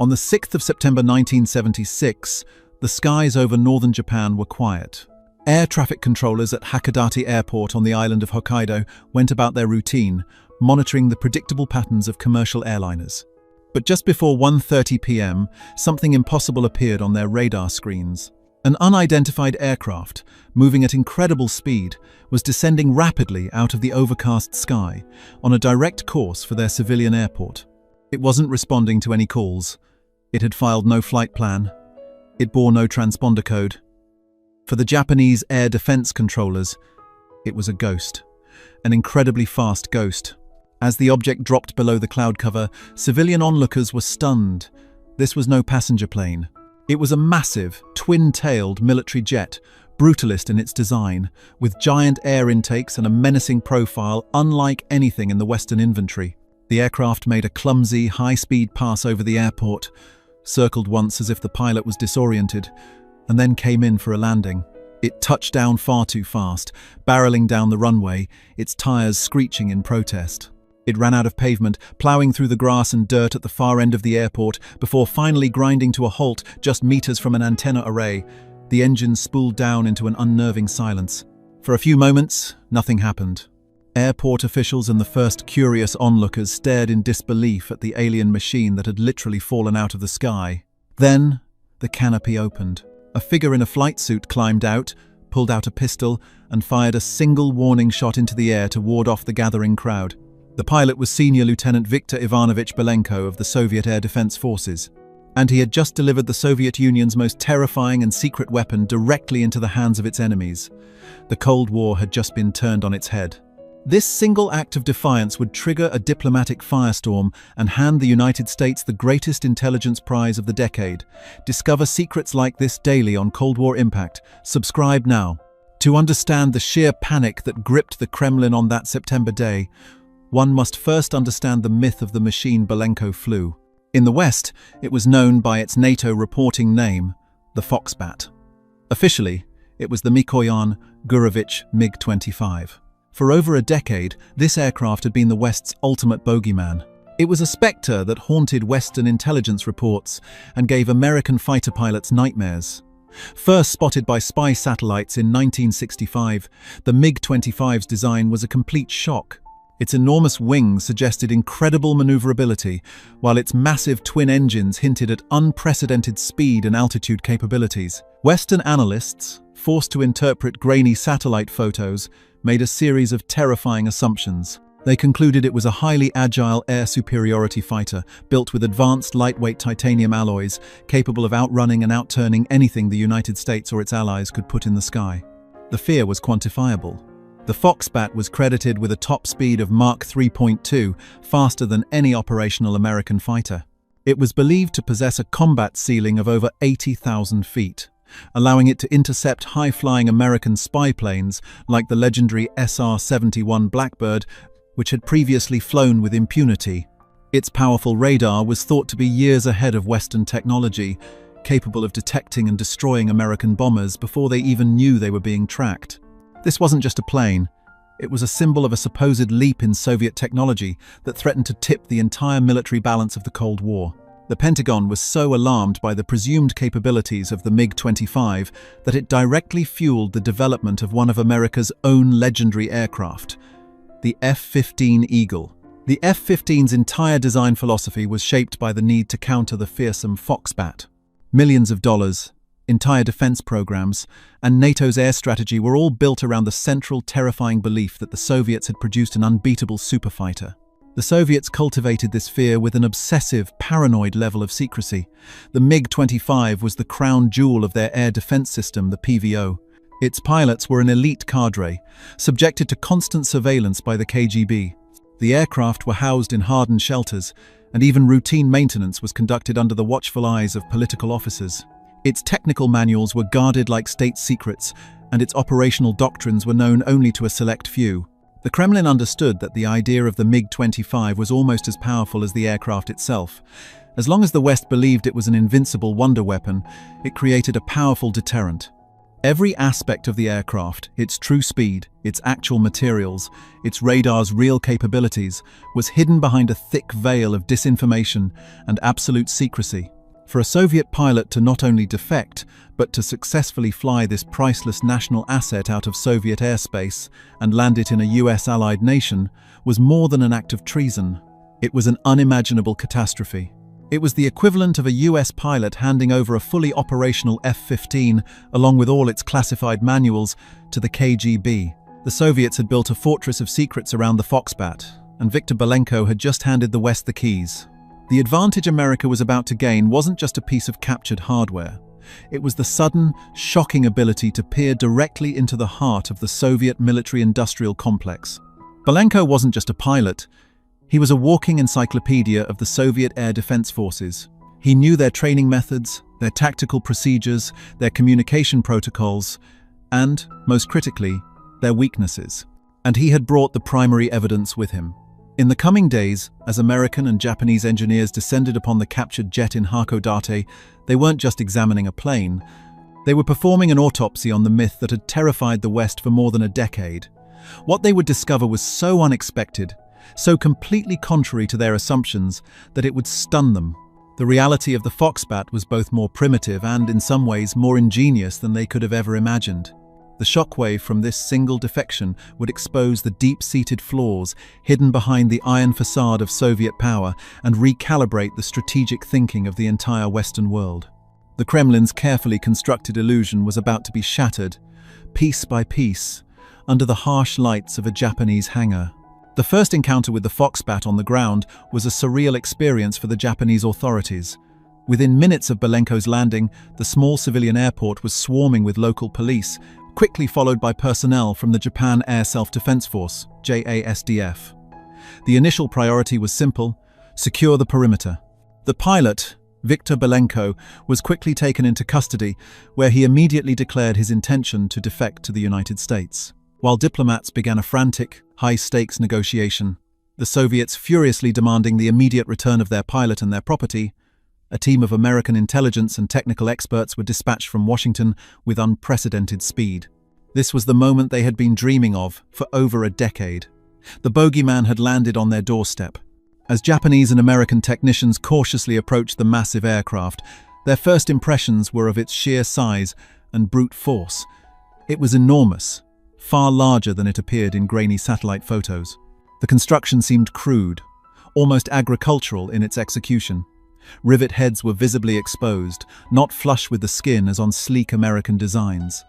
On the 6th of September 1976, the skies over northern Japan were quiet. Air traffic controllers at Hakodate Airport on the island of Hokkaido went about their routine, monitoring the predictable patterns of commercial airliners. But just before 1:30 p.m., something impossible appeared on their radar screens. An unidentified aircraft, moving at incredible speed, was descending rapidly out of the overcast sky, on a direct course for their civilian airport. It wasn't responding to any calls. It had filed no flight plan. It bore no transponder code. For the Japanese air defense controllers, it was a ghost. An incredibly fast ghost. As the object dropped below the cloud cover, civilian onlookers were stunned. This was no passenger plane. It was a massive, twin-tailed military jet, brutalist in its design, with giant air intakes and a menacing profile unlike anything in the Western inventory. The aircraft made a clumsy, high-speed pass over the airport, circled once as if the pilot was disoriented, and then came in for a landing. It touched down far too fast, barreling down the runway, its tires screeching in protest. It ran out of pavement, ploughing through the grass and dirt at the far end of the airport before finally grinding to a halt just meters from an antenna array. The engine spooled down into an unnerving silence. For a few moments, nothing happened. Airport officials and the first curious onlookers stared in disbelief at the alien machine that had literally fallen out of the sky. Then, the canopy opened. A figure in a flight suit climbed out, pulled out a pistol, and fired a single warning shot into the air to ward off the gathering crowd. The pilot was Senior Lieutenant Viktor Ivanovich Belenko of the Soviet Air Defense Forces, and he had just delivered the Soviet Union's most terrifying and secret weapon directly into the hands of its enemies. The Cold War had just been turned on its head. This single act of defiance would trigger a diplomatic firestorm and hand the United States the greatest intelligence prize of the decade. Discover secrets like this daily on Cold War Impact. Subscribe now. To understand the sheer panic that gripped the Kremlin on that September day, one must first understand the myth of the machine Belenko flew. In the West, it was known by its NATO reporting name, the Foxbat. Officially, it was the Mikoyan Gurevich MiG-25. For over a decade, this aircraft had been the West's ultimate bogeyman. It was a spectre that haunted Western intelligence reports and gave American fighter pilots nightmares. First spotted by spy satellites in 1965, the MiG-25's design was a complete shock. Its enormous wings suggested incredible maneuverability, while its massive twin engines hinted at unprecedented speed and altitude capabilities. Western analysts, forced to interpret grainy satellite photos, made a series of terrifying assumptions. They concluded it was a highly agile air superiority fighter, built with advanced lightweight titanium alloys, capable of outrunning and outturning anything the United States or its allies could put in the sky. The fear was quantifiable. The Foxbat was credited with a top speed of Mach 3.2, faster than any operational American fighter. It was believed to possess a combat ceiling of over 80,000 feet, allowing it to intercept high-flying American spy planes like the legendary SR-71 Blackbird, which had previously flown with impunity. Its powerful radar was thought to be years ahead of Western technology, capable of detecting and destroying American bombers before they even knew they were being tracked. This wasn't just a plane. It was a symbol of a supposed leap in Soviet technology that threatened to tip the entire military balance of the Cold War. The Pentagon was so alarmed by the presumed capabilities of the MiG-25 that it directly fueled the development of one of America's own legendary aircraft, the F-15 Eagle. The F-15's entire design philosophy was shaped by the need to counter the fearsome Foxbat. Millions of dollars, entire defense programs, and NATO's air strategy were all built around the central, terrifying belief that the Soviets had produced an unbeatable superfighter. The Soviets cultivated this fear with an obsessive, paranoid level of secrecy. The MiG-25 was the crown jewel of their air defense system, the PVO. Its pilots were an elite cadre, subjected to constant surveillance by the KGB. The aircraft were housed in hardened shelters, and even routine maintenance was conducted under the watchful eyes of political officers. Its technical manuals were guarded like state secrets, and its operational doctrines were known only to a select few. The Kremlin understood that the idea of the MiG-25 was almost as powerful as the aircraft itself. As long as the West believed it was an invincible wonder weapon, it created a powerful deterrent. Every aspect of the aircraft, its true speed, its actual materials, its radar's real capabilities, was hidden behind a thick veil of disinformation and absolute secrecy. For a Soviet pilot to not only defect, but to successfully fly this priceless national asset out of Soviet airspace and land it in a US allied nation was more than an act of treason. It was an unimaginable catastrophe. It was the equivalent of a US pilot handing over a fully operational F-15, along with all its classified manuals, to the KGB. The Soviets had built a fortress of secrets around the Foxbat, and Viktor Belenko had just handed the West the keys. The advantage America was about to gain wasn't just a piece of captured hardware. It was the sudden, shocking ability to peer directly into the heart of the Soviet military-industrial complex. Belenko wasn't just a pilot. He was a walking encyclopedia of the Soviet air defense forces. He knew their training methods, their tactical procedures, their communication protocols, and, most critically, their weaknesses. And he had brought the primary evidence with him. In the coming days, as American and Japanese engineers descended upon the captured jet in Hakodate, they weren't just examining a plane. They were performing an autopsy on the myth that had terrified the West for more than a decade. What they would discover was so unexpected, so completely contrary to their assumptions, that it would stun them. The reality of the Foxbat was both more primitive and, in some ways, more ingenious than they could have ever imagined. The shockwave from this single defection would expose the deep-seated flaws hidden behind the iron facade of Soviet power and recalibrate the strategic thinking of the entire Western world. The Kremlin's carefully constructed illusion was about to be shattered, piece by piece, under the harsh lights of a Japanese hangar. The first encounter with the Foxbat on the ground was a surreal experience for the Japanese authorities. Within minutes of Belenko's landing, the small civilian airport was swarming with local police, quickly followed by personnel from the Japan Air Self-Defense Force, JASDF. The initial priority was simple: secure the perimeter. The pilot, Viktor Belenko, was quickly taken into custody, where he immediately declared his intention to defect to the United States. While diplomats began a frantic, high-stakes negotiation, the Soviets furiously demanding the immediate return of their pilot and their property, a team of American intelligence and technical experts were dispatched from Washington with unprecedented speed. This was the moment they had been dreaming of for over a decade. The bogeyman had landed on their doorstep. As Japanese and American technicians cautiously approached the massive aircraft, their first impressions were of its sheer size and brute force. It was enormous, far larger than it appeared in grainy satellite photos. The construction seemed crude, almost agricultural in its execution. Rivet heads were visibly exposed, not flush with the skin as on sleek American designs.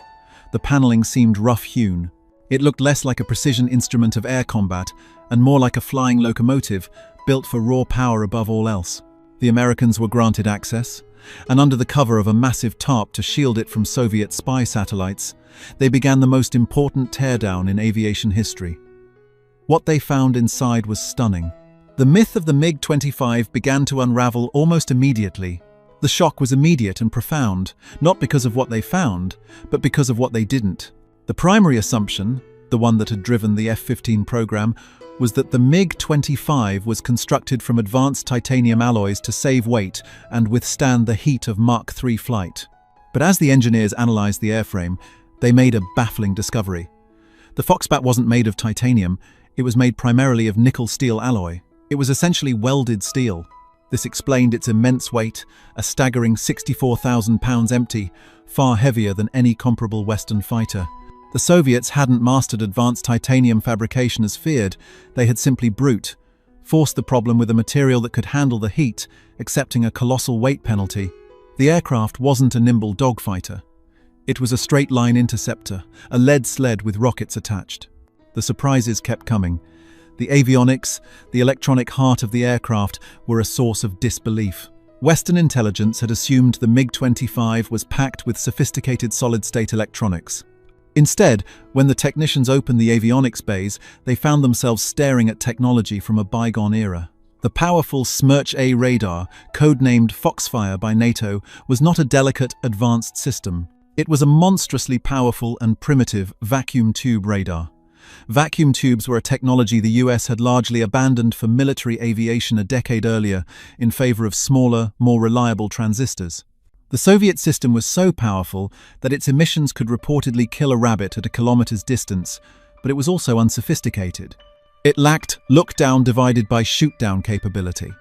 The paneling seemed rough-hewn. It looked less like a precision instrument of air combat and more like a flying locomotive built for raw power above all else. The Americans were granted access, and under the cover of a massive tarp to shield it from Soviet spy satellites, they began the most important teardown in aviation history. What they found inside was stunning. The myth of the MiG-25 began to unravel almost immediately. The shock was immediate and profound, not because of what they found, but because of what they didn't. The primary assumption, the one that had driven the F-15 program, was that the MiG-25 was constructed from advanced titanium alloys to save weight and withstand the heat of Mach 3 flight. But as the engineers analyzed the airframe, they made a baffling discovery. The Foxbat wasn't made of titanium, it was made primarily of nickel-steel alloy. It was essentially welded steel. This explained its immense weight, a staggering 64,000 pounds empty, far heavier than any comparable Western fighter. The Soviets hadn't mastered advanced titanium fabrication as feared. They had simply forced the problem with a material that could handle the heat, accepting a colossal weight penalty. The aircraft wasn't a nimble dogfighter. It was a straight-line interceptor, a lead sled with rockets attached. The surprises kept coming. The avionics, the electronic heart of the aircraft, were a source of disbelief. Western intelligence had assumed the MiG-25 was packed with sophisticated solid-state electronics. Instead, when the technicians opened the avionics bays, they found themselves staring at technology from a bygone era. The powerful Smerch-A radar, codenamed Foxfire by NATO, was not a delicate, advanced system. It was a monstrously powerful and primitive vacuum tube radar. Vacuum tubes were a technology the US had largely abandoned for military aviation a decade earlier in favor of smaller, more reliable transistors. The Soviet system was so powerful that its emissions could reportedly kill a rabbit at a kilometer's distance, but it was also unsophisticated. It lacked look-down divided by shoot-down capability,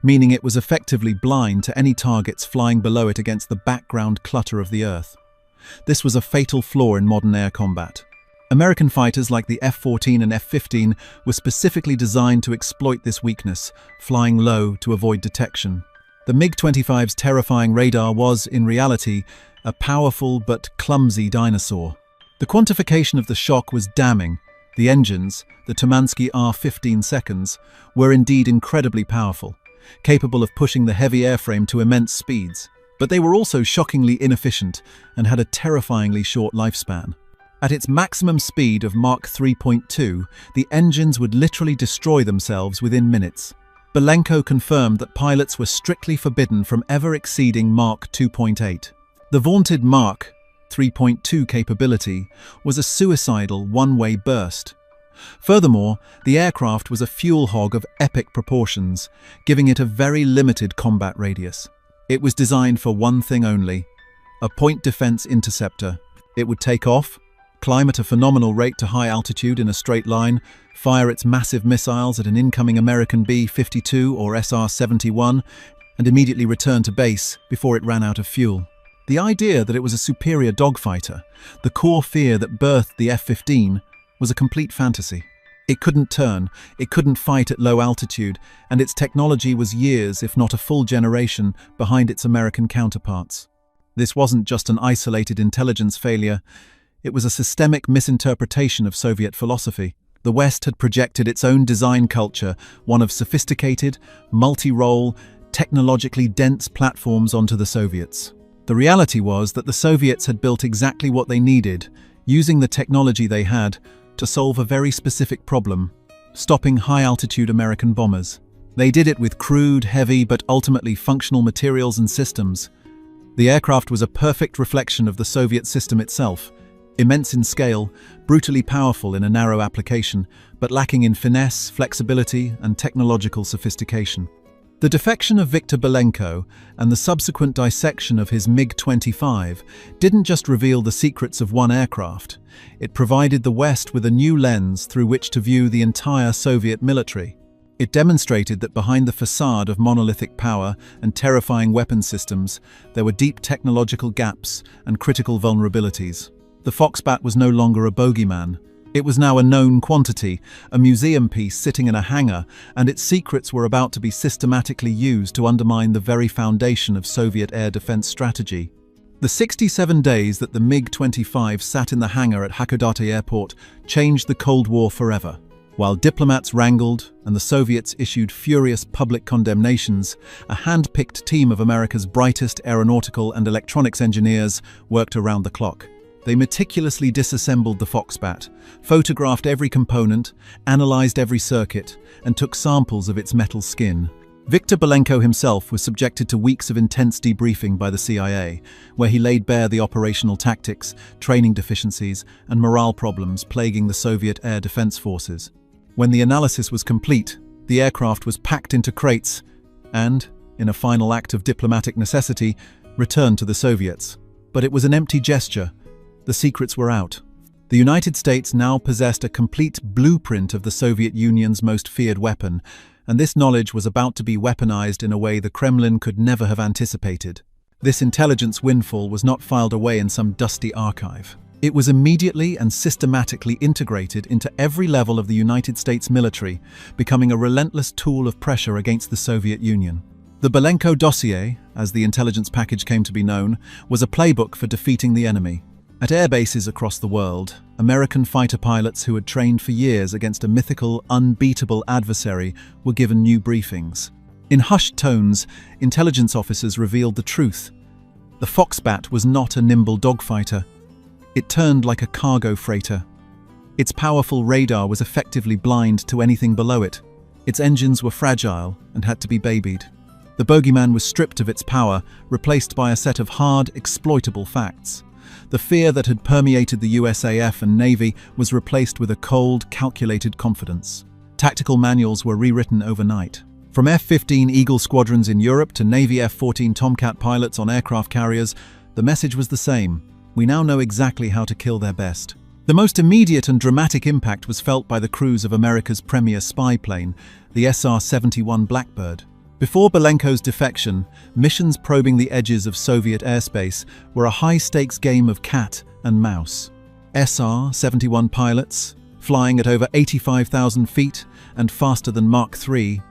meaning it was effectively blind to any targets flying below it against the background clutter of the Earth. This was a fatal flaw in modern air combat. American fighters like the F-14 and F-15 were specifically designed to exploit this weakness, flying low to avoid detection. The MiG-25's terrifying radar was, in reality, a powerful but clumsy dinosaur. The quantification of the shock was damning. The engines, the Tumansky R-15 seconds, were indeed incredibly powerful, capable of pushing the heavy airframe to immense speeds. But they were also shockingly inefficient and had a terrifyingly short lifespan. At its maximum speed of Mach 3.2, the engines would literally destroy themselves within minutes. Belenko confirmed that pilots were strictly forbidden from ever exceeding Mach 2.8. The vaunted Mach 3.2 capability was a suicidal one-way burst. Furthermore, the aircraft was a fuel hog of epic proportions, giving it a very limited combat radius. It was designed for one thing only: a point defense interceptor. It would take off, climb at a phenomenal rate to high altitude in a straight line, fire its massive missiles at an incoming American B-52 or SR-71, and immediately return to base before it ran out of fuel. The idea that it was a superior dogfighter, the core fear that birthed the F-15, was a complete fantasy. It couldn't turn, it couldn't fight at low altitude, and its technology was years, if not a full generation, behind its American counterparts. This wasn't just an isolated intelligence failure. It was a systemic misinterpretation of Soviet philosophy. The West had projected its own design culture, one of sophisticated, multi-role, technologically dense platforms onto the Soviets. The reality was that the Soviets had built exactly what they needed, using the technology they had, to solve a very specific problem: stopping high-altitude American bombers. They did it with crude, heavy, but ultimately functional materials and systems. The aircraft was a perfect reflection of the Soviet system itself: immense in scale, brutally powerful in a narrow application, but lacking in finesse, flexibility, and technological sophistication. The defection of Viktor Belenko and the subsequent dissection of his MiG-25 didn't just reveal the secrets of one aircraft. It provided the West with a new lens through which to view the entire Soviet military. It demonstrated that behind the facade of monolithic power and terrifying weapon systems, there were deep technological gaps and critical vulnerabilities. The Foxbat was no longer a bogeyman. It was now a known quantity, a museum piece sitting in a hangar, and its secrets were about to be systematically used to undermine the very foundation of Soviet air defense strategy. The 67 days that the MiG-25 sat in the hangar at Hakodate Airport changed the Cold War forever. While diplomats wrangled and the Soviets issued furious public condemnations, a hand-picked team of America's brightest aeronautical and electronics engineers worked around the clock. They meticulously disassembled the Foxbat, photographed every component, analyzed every circuit, and took samples of its metal skin. Viktor Belenko himself was subjected to weeks of intense debriefing by the CIA, where he laid bare the operational tactics, training deficiencies, and morale problems plaguing the Soviet air defense forces. When the analysis was complete, the aircraft was packed into crates and, in a final act of diplomatic necessity, returned to the Soviets. But it was an empty gesture. The secrets were out. The United States now possessed a complete blueprint of the Soviet Union's most feared weapon, and this knowledge was about to be weaponized in a way the Kremlin could never have anticipated. This intelligence windfall was not filed away in some dusty archive. It was immediately and systematically integrated into every level of the United States military, becoming a relentless tool of pressure against the Soviet Union. The Belenko dossier, as the intelligence package came to be known, was a playbook for defeating the enemy. At air bases across the world, American fighter pilots who had trained for years against a mythical, unbeatable adversary were given new briefings. In hushed tones, intelligence officers revealed the truth. The Foxbat was not a nimble dogfighter. It turned like a cargo freighter. Its powerful radar was effectively blind to anything below it. Its engines were fragile and had to be babied. The bogeyman was stripped of its power, replaced by a set of hard, exploitable facts. The fear that had permeated the USAF and Navy was replaced with a cold, calculated confidence. Tactical manuals were rewritten overnight. From F-15 Eagle squadrons in Europe to Navy F-14 Tomcat pilots on aircraft carriers, the message was the same. We now know exactly how to kill their best. The most immediate and dramatic impact was felt by the crews of America's premier spy plane, the SR-71 Blackbird. Before Belenko's defection, missions probing the edges of Soviet airspace were a high-stakes game of cat and mouse. SR-71 pilots, flying at over 85,000 feet and faster than Mach 3,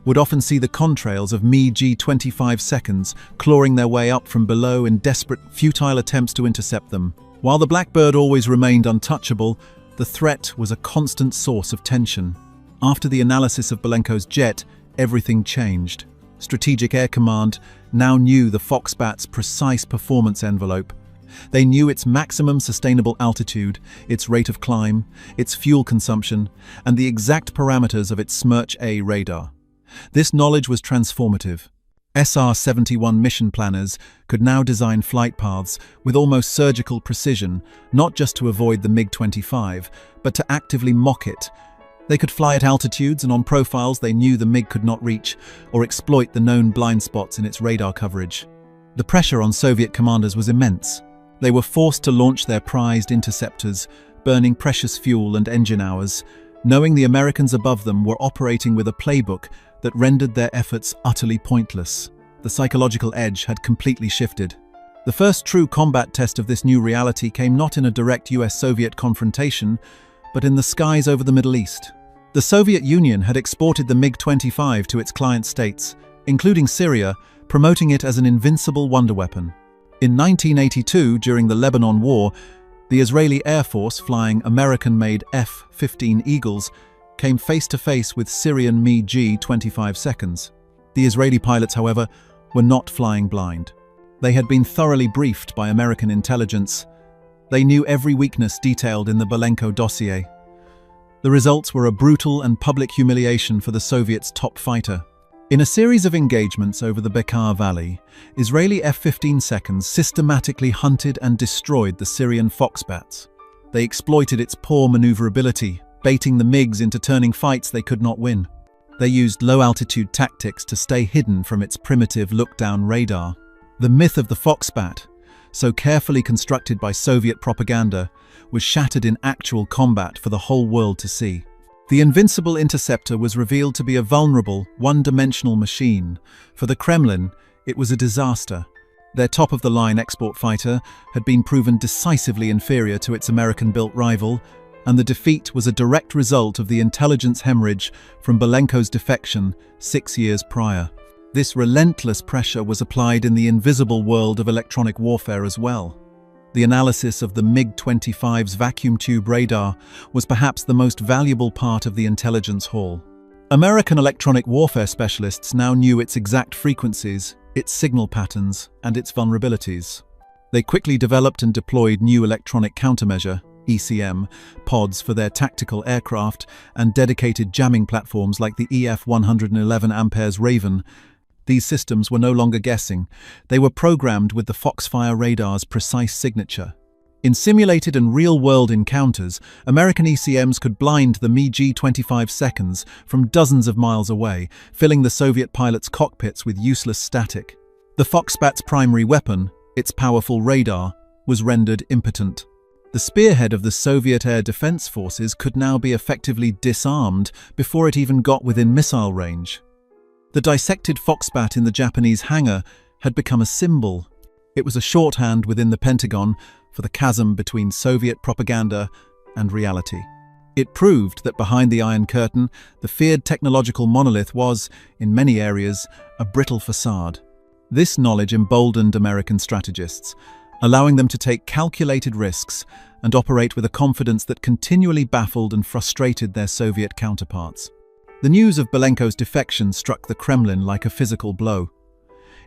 would often see the contrails of MiG 25 seconds clawing their way up from below in desperate, futile attempts to intercept them. While the Blackbird always remained untouchable, the threat was a constant source of tension. After the analysis of Belenko's jet, everything changed. Strategic Air Command now knew the Foxbat's precise performance envelope. They knew its maximum sustainable altitude, its rate of climb, its fuel consumption, and the exact parameters of its Smerch A radar. This knowledge was transformative. SR-71 mission planners could now design flight paths with almost surgical precision, not just to avoid the MiG-25, but to actively mock it. They could fly at altitudes and on profiles they knew the MiG could not reach, or exploit the known blind spots in its radar coverage. The pressure on Soviet commanders was immense. They were forced to launch their prized interceptors, burning precious fuel and engine hours, knowing the Americans above them were operating with a playbook that rendered their efforts utterly pointless. The psychological edge had completely shifted. The first true combat test of this new reality came not in a direct US-Soviet confrontation, but in the skies over the Middle East. The Soviet Union had exported the MiG-25 to its client states, including Syria, promoting it as an invincible wonder weapon. In 1982, during the Lebanon War, the Israeli Air Force, flying American-made F-15 Eagles, came face-to-face with Syrian MiG 25 seconds. The Israeli pilots, however, were not flying blind. They had been thoroughly briefed by American intelligence. They knew every weakness detailed in the Belenko dossier. The results were a brutal and public humiliation for the Soviets' top fighter. In a series of engagements over the Bekaa Valley, Israeli F-15 seconds systematically hunted and destroyed the Syrian Foxbats. They exploited its poor maneuverability, baiting the MiGs into turning fights they could not win. They used low-altitude tactics to stay hidden from its primitive look-down radar. The myth of the Foxbat, so carefully constructed by Soviet propaganda, was shattered in actual combat for the whole world to see. The invincible interceptor was revealed to be a vulnerable, one-dimensional machine. For the Kremlin, it was a disaster. Their top-of-the-line export fighter had been proven decisively inferior to its American-built rival, and the defeat was a direct result of the intelligence hemorrhage from Belenko's defection 6 years prior. This relentless pressure was applied in the invisible world of electronic warfare as well. The analysis of the MiG-25's vacuum tube radar was perhaps the most valuable part of the intelligence haul. American electronic warfare specialists now knew its exact frequencies, its signal patterns, and its vulnerabilities. They quickly developed and deployed new electronic countermeasure (ECM) pods for their tactical aircraft and dedicated jamming platforms like the EF-111 Ampere's Raven. These systems were no longer guessing. They were programmed with the Foxfire radar's precise signature. In simulated and real-world encounters, American ECMs could blind the MiG 25 seconds from dozens of miles away, filling the Soviet pilots' cockpits with useless static. The Foxbat's primary weapon, its powerful radar, was rendered impotent. The spearhead of the Soviet air defense forces could now be effectively disarmed before it even got within missile range. The dissected Foxbat in the Japanese hangar had become a symbol. It was a shorthand within the Pentagon for the chasm between Soviet propaganda and reality. It proved that behind the Iron Curtain, the feared technological monolith was, in many areas, a brittle facade. This knowledge emboldened American strategists, allowing them to take calculated risks and operate with a confidence that continually baffled and frustrated their Soviet counterparts. The news of Belenko's defection struck the Kremlin like a physical blow.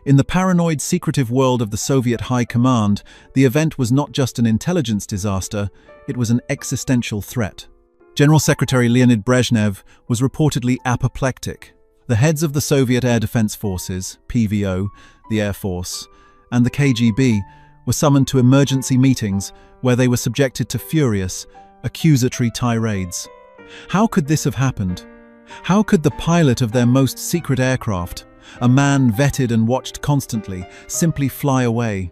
In the paranoid, secretive world of the Soviet High Command, the event was not just an intelligence disaster, it was an existential threat. General Secretary Leonid Brezhnev was reportedly apoplectic. The heads of the Soviet Air Defense Forces, PVO, the Air Force, and the KGB were summoned to emergency meetings where they were subjected to furious, accusatory tirades. How could this have happened? How could the pilot of their most secret aircraft, a man vetted and watched constantly, simply fly away?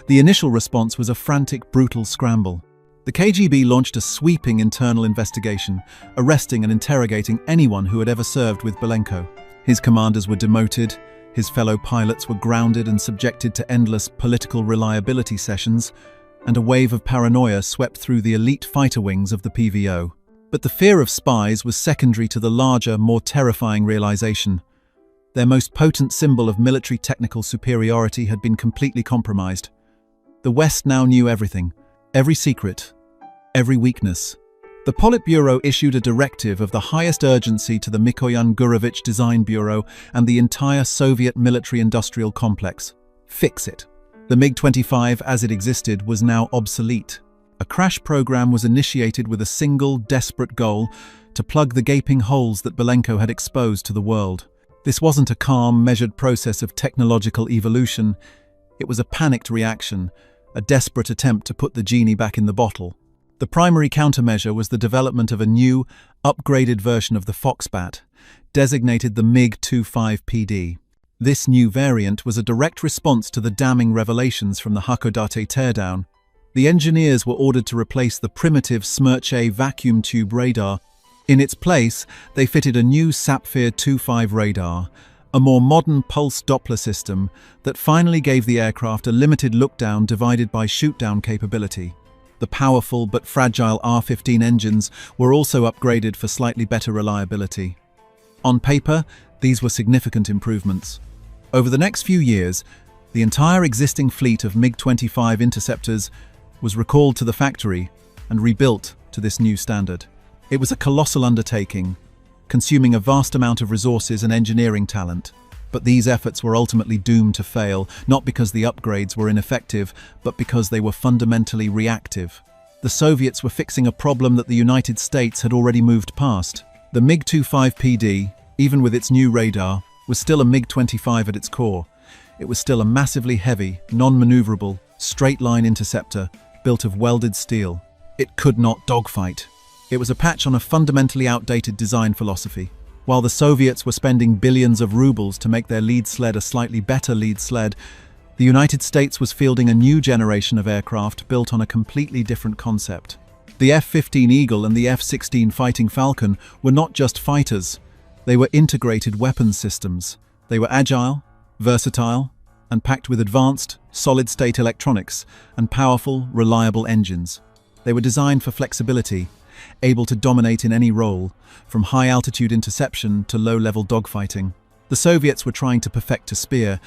The initial response was a frantic, brutal scramble. The KGB launched a sweeping internal investigation, arresting and interrogating anyone who had ever served with Belenko. His commanders were demoted, his fellow pilots were grounded and subjected to endless political reliability sessions, and a wave of paranoia swept through the elite fighter wings of the PVO. But the fear of spies was secondary to the larger, more terrifying realization. Their most potent symbol of military technical superiority had been completely compromised. The West now knew everything, every secret, every weakness. The Politburo issued a directive of the highest urgency to the Mikoyan Gurevich Design Bureau and the entire Soviet military-industrial complex. Fix it. The MiG-25 as it existed was now obsolete. A crash program was initiated with a single, desperate goal: to plug the gaping holes that Belenko had exposed to the world. This wasn't a calm, measured process of technological evolution. It was a panicked reaction, a desperate attempt to put the genie back in the bottle. The primary countermeasure was the development of a new, upgraded version of the Foxbat, designated the MiG-25PD. This new variant was a direct response to the damning revelations from the Hakodate teardown. The engineers were ordered to replace the primitive Smerch-A vacuum tube radar. In its place, they fitted a new Sapphire 25 radar, a more modern pulse Doppler system that finally gave the aircraft a limited look-down divided by shoot-down capability. The powerful but fragile R-15 engines were also upgraded for slightly better reliability. On paper, these were significant improvements. Over the next few years, the entire existing fleet of MiG-25 interceptors was recalled to the factory and rebuilt to this new standard. It was a colossal undertaking, consuming a vast amount of resources and engineering talent. But these efforts were ultimately doomed to fail, not because the upgrades were ineffective, but because they were fundamentally reactive. The Soviets were fixing a problem that the United States had already moved past. The MiG-25PD, even with its new radar, was still a MiG-25 at its core. It was still a massively heavy, non-maneuverable, straight-line interceptor built of welded steel. It could not dogfight. It was a patch on a fundamentally outdated design philosophy. While the Soviets were spending billions of rubles to make their lead sled a slightly better lead sled, the United States was fielding a new generation of aircraft built on a completely different concept. The F-15 Eagle and the F-16 Fighting Falcon were not just fighters. They were integrated weapons systems. They were agile, versatile, and packed with advanced, solid-state electronics and powerful, reliable engines. They were designed for flexibility, able to dominate in any role, from high-altitude interception to low-level dogfighting. The Soviets were trying to perfect a spear,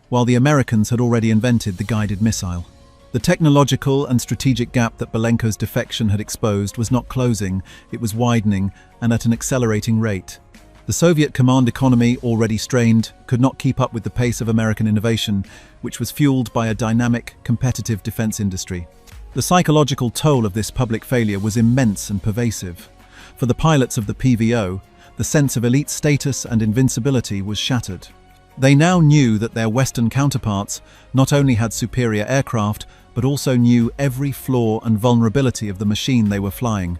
while the Americans had already invented the guided missile. The technological and strategic gap that Belenko's defection had exposed was not closing, it was widening, and at an accelerating rate. The Soviet command economy, already strained, could not keep up with the pace of American innovation, which was fueled by a dynamic, competitive defense industry. The psychological toll of this public failure was immense and pervasive. For the pilots of the PVO, the sense of elite status and invincibility was shattered. They now knew that their Western counterparts not only had superior aircraft, but also knew every flaw and vulnerability of the machine they were flying.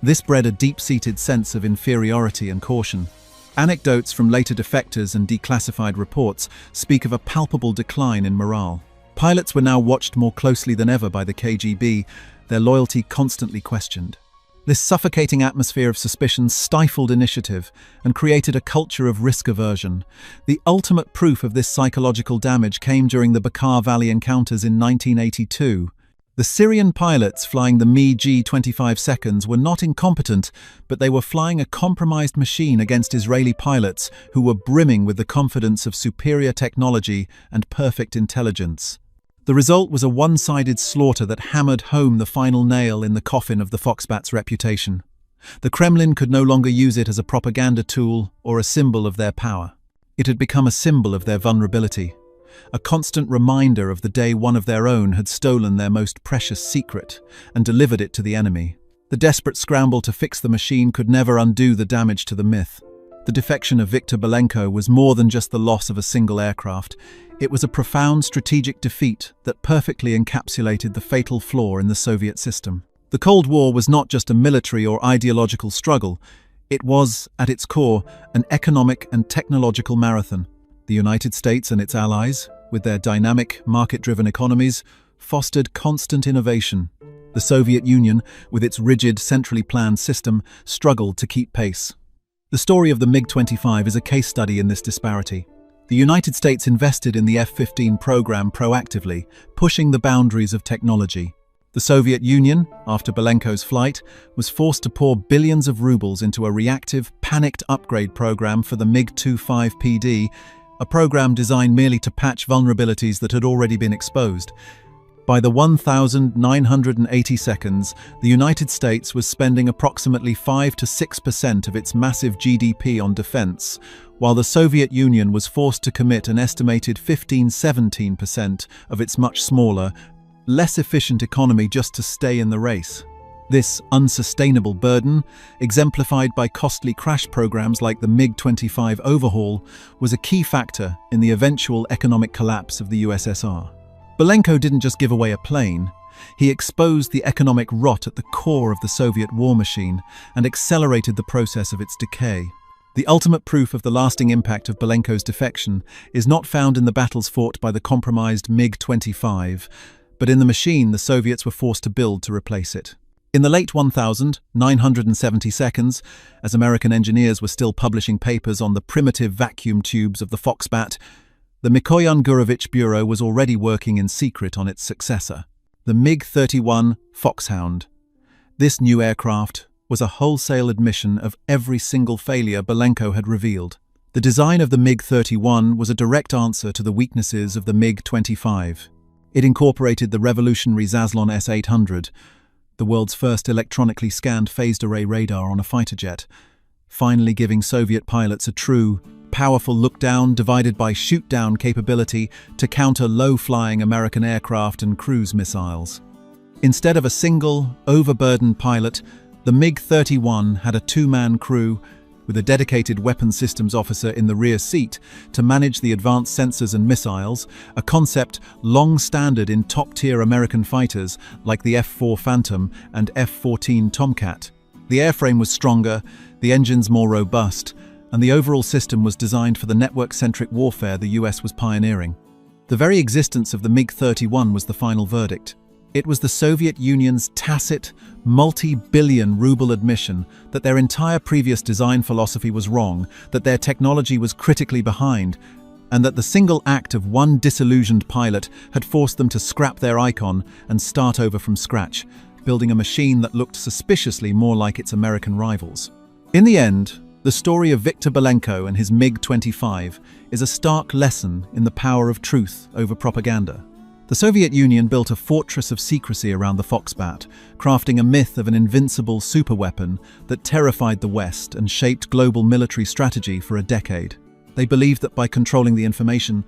This bred a deep-seated sense of inferiority and caution. Anecdotes from later defectors and declassified reports speak of a palpable decline in morale. Pilots were now watched more closely than ever by the KGB, their loyalty constantly questioned. This suffocating atmosphere of suspicion stifled initiative and created a culture of risk aversion. The ultimate proof of this psychological damage came during the Bekaa Valley encounters in 1982. The Syrian pilots flying the MiG 25 seconds were not incompetent, but they were flying a compromised machine against Israeli pilots who were brimming with the confidence of superior technology and perfect intelligence. The result was a one-sided slaughter that hammered home the final nail in the coffin of the Foxbat's reputation. The Kremlin could no longer use it as a propaganda tool or a symbol of their power. It had become a symbol of their vulnerability, a constant reminder of the day one of their own had stolen their most precious secret and delivered it to the enemy. The desperate scramble to fix the machine could never undo the damage to the myth. The defection of Viktor Belenko was more than just the loss of a single aircraft. It was a profound strategic defeat that perfectly encapsulated the fatal flaw in the Soviet system. The Cold War was not just a military or ideological struggle, It was, at its core, an economic and technological marathon. The United States and its allies, with their dynamic, market-driven economies, fostered constant innovation. The Soviet Union, with its rigid, centrally planned system, struggled to keep pace. The story of the MiG-25 is a case study in this disparity. The United States invested in the F-15 program proactively, pushing the boundaries of technology. The Soviet Union, after Belenko's flight, was forced to pour billions of rubles into a reactive, panicked upgrade program for the MiG-25PD, a program designed merely to patch vulnerabilities that had already been exposed. By the 1,980 seconds, the United States was spending approximately 5 to 6% of its massive GDP on defense, while the Soviet Union was forced to commit an estimated 15–17% of its much smaller, less efficient economy just to stay in the race. This unsustainable burden, exemplified by costly crash programs like the MiG-25 overhaul, was a key factor in the eventual economic collapse of the USSR. Belenko didn't just give away a plane, he exposed the economic rot at the core of the Soviet war machine and accelerated the process of its decay. The ultimate proof of the lasting impact of Belenko's defection is not found in the battles fought by the compromised MiG-25, but in the machine the Soviets were forced to build to replace it. In the late 1970 seconds, as American engineers were still publishing papers on the primitive vacuum tubes of the Foxbat, the Mikoyan-Gurevich Bureau was already working in secret on its successor, the MiG-31 Foxhound. This new aircraft was a wholesale admission of every single failure Belenko had revealed. The design of the MiG-31 was a direct answer to the weaknesses of the MiG-25. It incorporated the revolutionary Zaslon S-800, the world's first electronically scanned phased array radar on a fighter jet, finally giving Soviet pilots a true, powerful look-down divided by shoot-down capability to counter low-flying American aircraft and cruise missiles. Instead of a single, overburdened pilot, the MiG-31 had a two-man crew with a dedicated weapons systems officer in the rear seat to manage the advanced sensors and missiles, a concept long standard in top-tier American fighters like the F-4 Phantom and F-14 Tomcat. The airframe was stronger, the engines more robust, and the overall system was designed for the network-centric warfare the US was pioneering. The very existence of the MiG-31 was the final verdict. It was the Soviet Union's tacit, multi-billion ruble admission that their entire previous design philosophy was wrong, that their technology was critically behind, and that the single act of one disillusioned pilot had forced them to scrap their icon and start over from scratch, building a machine that looked suspiciously more like its American rivals. In the end, the story of Viktor Belenko and his MiG-25 is a stark lesson in the power of truth over propaganda. The Soviet Union built a fortress of secrecy around the Foxbat, crafting a myth of an invincible superweapon that terrified the West and shaped global military strategy for a decade. They believed that by controlling the information,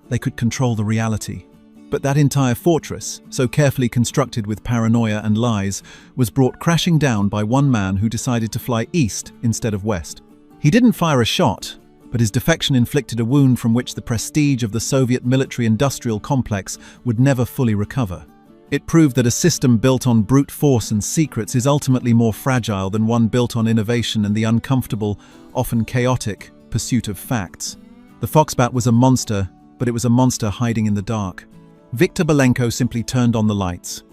they could control the reality. But that entire fortress, so carefully constructed with paranoia and lies, was brought crashing down by one man who decided to fly east instead of west. He didn't fire a shot, but his defection inflicted a wound from which the prestige of the Soviet military-industrial complex would never fully recover. It proved that a system built on brute force and secrets is ultimately more fragile than one built on innovation and the uncomfortable, often chaotic, pursuit of facts. The Foxbat was a monster, but it was a monster hiding in the dark. Viktor Belenko simply turned on the lights.